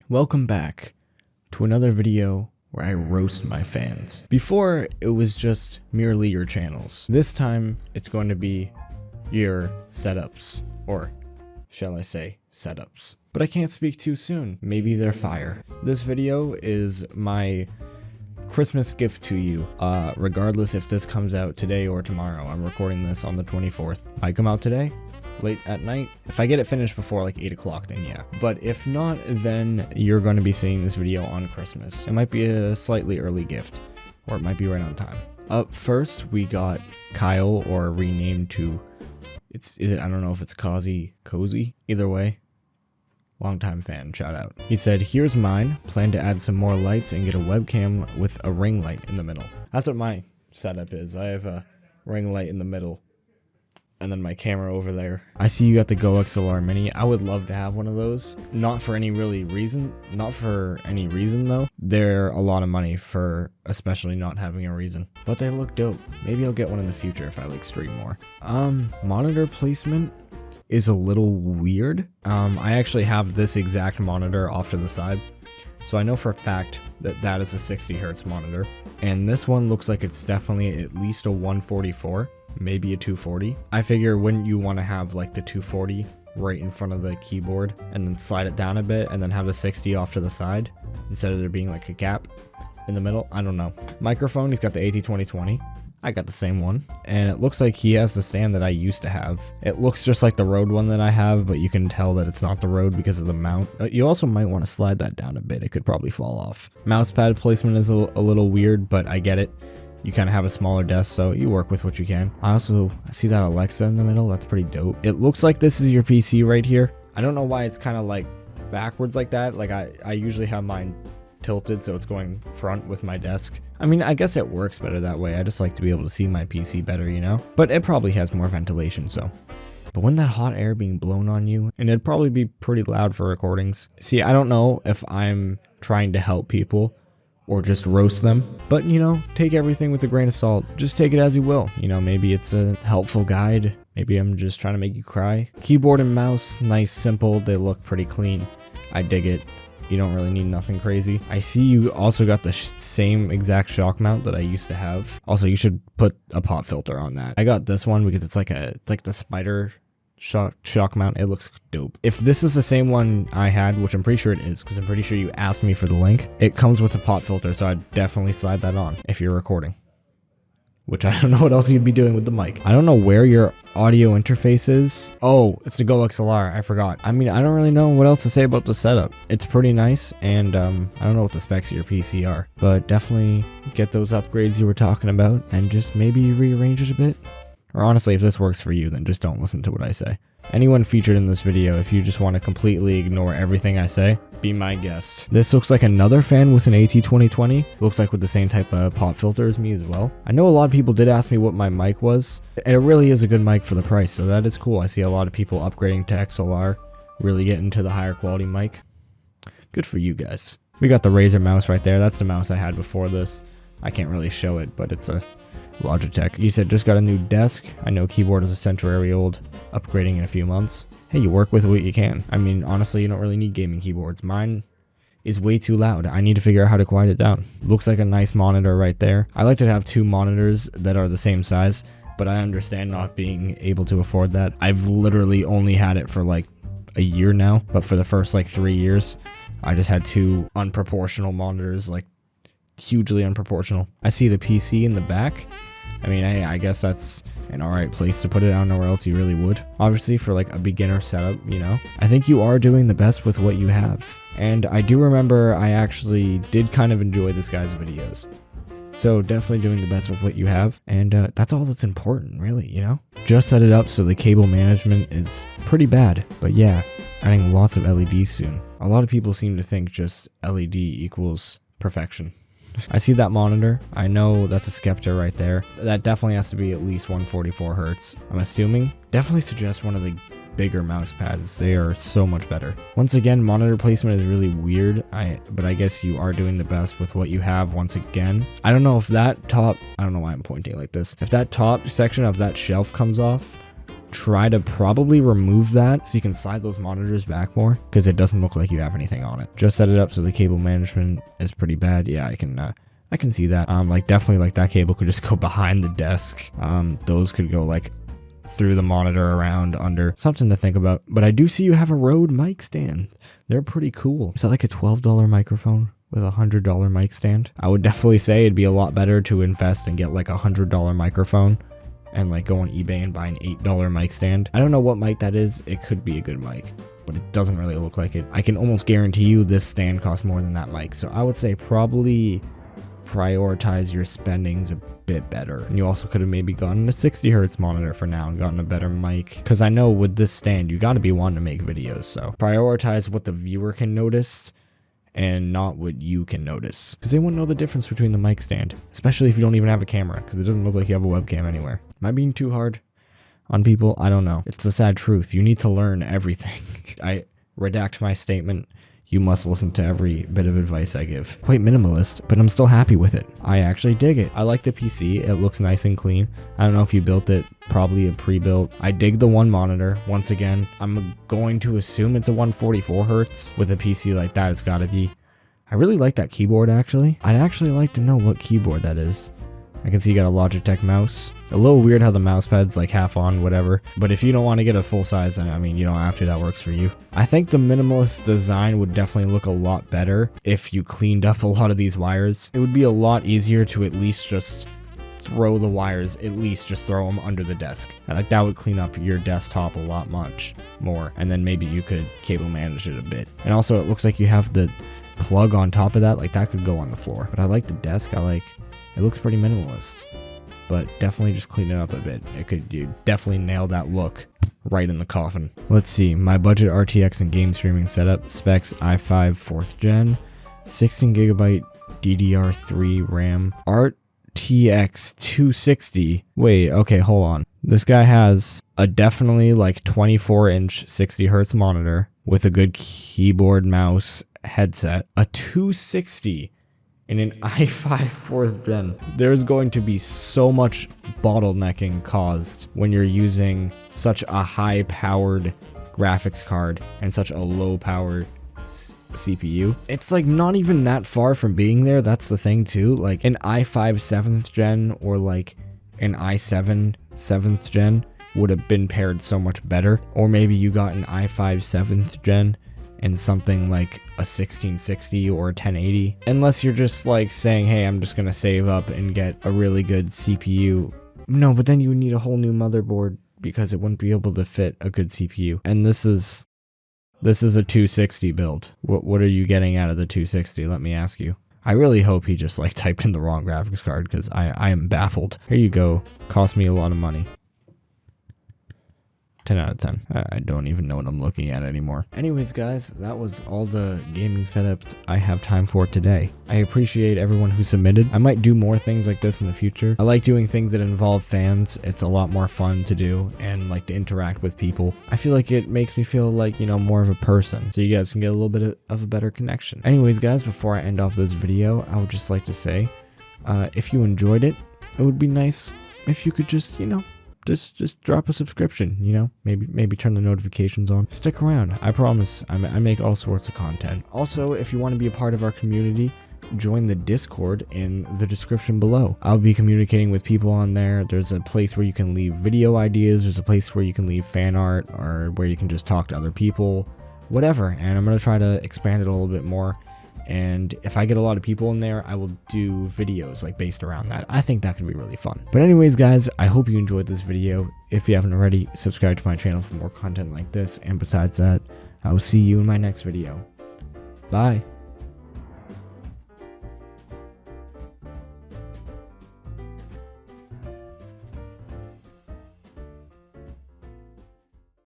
Welcome back to another video where I roast my fans. Before, it was just merely your channels. This time, it's going to be your setups, or shall I say, setups. But I can't speak too soon. Maybe they're fire. This video is my Christmas gift to you, regardless if this comes out today or tomorrow. I'm recording this on the 24th. I come out today, late at night. If I get it finished before like 8 o'clock, then yeah. But if not, then you're going to be seeing this video on Christmas. It might be a slightly early gift, or it might be right on time. Up first, we got Kyle, or renamed to, I don't know if it's Cozy, either way. Longtime fan, shout out. He said, here's mine, plan to add some more lights and get a webcam with a ring light in the middle. That's what my setup is. I have a ring light in the middle, and then my camera over there. I see you got the Go XLR Mini. I would love to have one of those. Not for any reason though. They're a lot of money for especially not having a reason. But they look dope. Maybe I'll get one in the future if I like stream more. Monitor placement is a little weird. I actually have this exact monitor off to the side. So I know for a fact that that is a 60 hertz monitor. And this one looks like it's definitely at least a 144. Maybe a 240. I figure wouldn't you want to have like the 240 right in front of the keyboard and then slide it down a bit and then have the 60 off to the side instead of there being like a gap in the middle? I don't know. Microphone, he's got the AT2020. I got the same one, and it looks like he has the stand that I used to have. It looks just like the Rode one that I have, but you can tell that it's not the Rode because of the mount. You also might want to slide that down a bit. It could probably fall off. Mousepad placement is a little weird, but I get it. You kind of have a smaller desk, so you work with what you can. I see that Alexa in the middle. That's pretty dope. It looks like this is your PC right here. I don't know why it's kind of like backwards like that. Like I usually have mine tilted so it's going front with my desk. I mean, I guess it works better that way. I just like to be able to see my PC better, you know? But it probably has more ventilation, so. But when that hot air being blown on you, and it'd probably be pretty loud for recordings. See, I don't know if I'm trying to help people or just roast them, but you know, take everything with a grain of salt. Just take it as you will. You know, maybe it's a helpful guide. Maybe I'm just trying to make you cry. Keyboard and mouse, nice, simple. They look pretty clean. I dig it. You don't really need nothing crazy. I see you also got the same exact shock mount that I used to have. Also, you should put a pop filter on that. I got this one because it's like the spider shock mount. It looks dope. If this is the same one I had, which I'm pretty sure it is, because I'm pretty sure you asked me for the link, it comes with a pop filter, so I'd definitely slide that on if you're recording. Which I don't know what else you'd be doing with the mic. I don't know where your audio interface is. Oh, it's the Go XLR. I forgot. I mean, I don't really know what else to say about the setup. It's pretty nice, and I don't know what the specs of your PC are, but definitely get those upgrades you were talking about and just maybe rearrange it a bit. Or honestly, if this works for you, then just don't listen to what I say. Anyone featured in this video, if you just want to completely ignore everything I say, be my guest. This looks like another fan with an AT2020. Looks like with the same type of pop filter as me as well. I know a lot of people did ask me what my mic was. And it really is a good mic for the price, so that is cool. I see a lot of people upgrading to XLR, really getting to the higher quality mic. Good for you guys. We got the Razer mouse right there. That's the mouse I had before this. I can't really show it, but it's a Logitech. You said just got a new desk. I know keyboard is a century old, upgrading in a few months. Hey, you work with what you can. I mean, honestly, you don't really need gaming keyboards. Mine is way too loud. I need to figure out how to quiet it down. Looks like a nice monitor right there. I like to have two monitors that are the same size, but I understand not being able to afford that. I've literally only had it for like a year now, but for the first like 3 years, I just had two unproportional monitors, like hugely unproportional. I see the PC in the back. I mean, I guess that's an alright place to put it. I don't know where else you really would. Obviously, for like a beginner setup, you know. I think you are doing the best with what you have. And I do remember I actually did kind of enjoy this guy's videos. So definitely doing the best with what you have. And that's all that's important, really, you know. Just set it up so the cable management is pretty bad. But yeah, adding lots of LEDs soon. A lot of people seem to think just LED equals perfection. I see that monitor. I know that's a Skepta right there. That definitely has to be at least 144 hertz. I'm assuming. Definitely suggest one of the bigger mouse pads. They are so much better. Once again, monitor placement is really weird. But I guess you are doing the best with what you have once again. I don't know if that top, I don't know why I'm pointing like this. If that top section of that shelf comes off, try to probably remove that so you can slide those monitors back more, because it doesn't look like you have anything on it. Just set it up so the cable management is pretty bad. Yeah, I can see that. Like definitely like that cable could just go behind the desk. Those could go like through the monitor, around, under. Something to think about. But I do see you have a Rode mic stand. They're pretty cool. Is that like a $12 microphone with a $100 mic stand? I would definitely say it'd be a lot better to invest and get like a $100 microphone and like go on eBay and buy an $8 mic stand. I don't know what mic that is. It could be a good mic, but it doesn't really look like it. I can almost guarantee you this stand costs more than that mic. So I would say probably prioritize your spendings a bit better. And you also could have maybe gotten a 60 hertz monitor for now and gotten a better mic, because I know with this stand you got to be wanting to make videos, so prioritize what the viewer can notice and not what you can notice, because they won't know the difference between the mic stand, especially if you don't even have a camera, because it doesn't look like you have a webcam anywhere. Am I being too hard on people? I don't know. It's a sad truth. You need to learn everything. I redact my statement. You must listen to every bit of advice I give. Quite minimalist, but I'm still happy with it. I actually dig it. I like the PC. It looks nice and clean. I don't know if you built it, probably a pre-built. I dig the one monitor. Once again, I'm going to assume it's a 144 hertz. With a PC like that, it's gotta be. I really like that keyboard, actually. I'd actually like to know what keyboard that is. I can see you got a Logitech mouse. A little weird how the mouse pad's like half on, whatever. But if you don't want to get a full size, I mean, you don't have to, that works for you. I think the minimalist design would definitely look a lot better if you cleaned up a lot of these wires. It would be a lot easier to at least just throw the wires, just throw them under the desk. And like that would clean up your desktop a lot much more. And then maybe you could cable manage it a bit. And also it looks like you have the plug on top of that, like that could go on the floor. But I like the desk. It looks pretty minimalist, but definitely just clean it up a bit. You definitely nail that look right in the coffin. Let's see, my budget RTX and game streaming setup, specs i5 4th gen, 16GB DDR3 RAM, RTX 260. Wait, okay, hold on. This guy has a definitely like 24-inch 60 hertz monitor with a good keyboard, mouse, headset, a 260 in an i5 4th gen. There's going to be so much bottlenecking caused when you're using such a high-powered graphics card and such a low-powered CPU. It's like not even that far from being there. That's the thing too. Like an i5 7th gen or like an i7 7th gen would have been paired so much better. Or maybe you got an i5 7th gen and something like a 1660 or a 1080. Unless you're just like saying, hey, I'm just gonna save up and get a really good CPU. No, but then you would need a whole new motherboard because it wouldn't be able to fit a good CPU. And this is a 260 build. What are you getting out of the 260? Let me ask you. I really hope he just like typed in the wrong graphics card, because I am baffled. Here you go. Cost me a lot of money. 10 out of 10. I don't even know what I'm looking at anymore. Anyways, guys, that was all the gaming setups I have time for today. I appreciate everyone who submitted. I might do more things like this in the future. I like doing things that involve fans. It's a lot more fun to do and like to interact with people. I feel like it makes me feel like, you know, more of a person, so you guys can get a little bit of a better connection. Anyways, guys, before I end off this video, I would just like to say, if you enjoyed it, it would be nice if you could just, you know, just drop a subscription, you know, maybe turn the notifications on. Stick around. I promise I make all sorts of content. Also, if you want to be a part of our community, join the Discord in the description below. I'll be communicating with people on there. There's a place where you can leave video ideas. There's a place where you can leave fan art, or where you can just talk to other people, whatever. And I'm going to try to expand it a little bit more. And if I get a lot of people in there, I will do videos like based around that. I think that could be really fun. But anyways, guys, I hope you enjoyed this video. If you haven't already, subscribe to my channel for more content like this. And besides that, I will see you in my next video. Bye.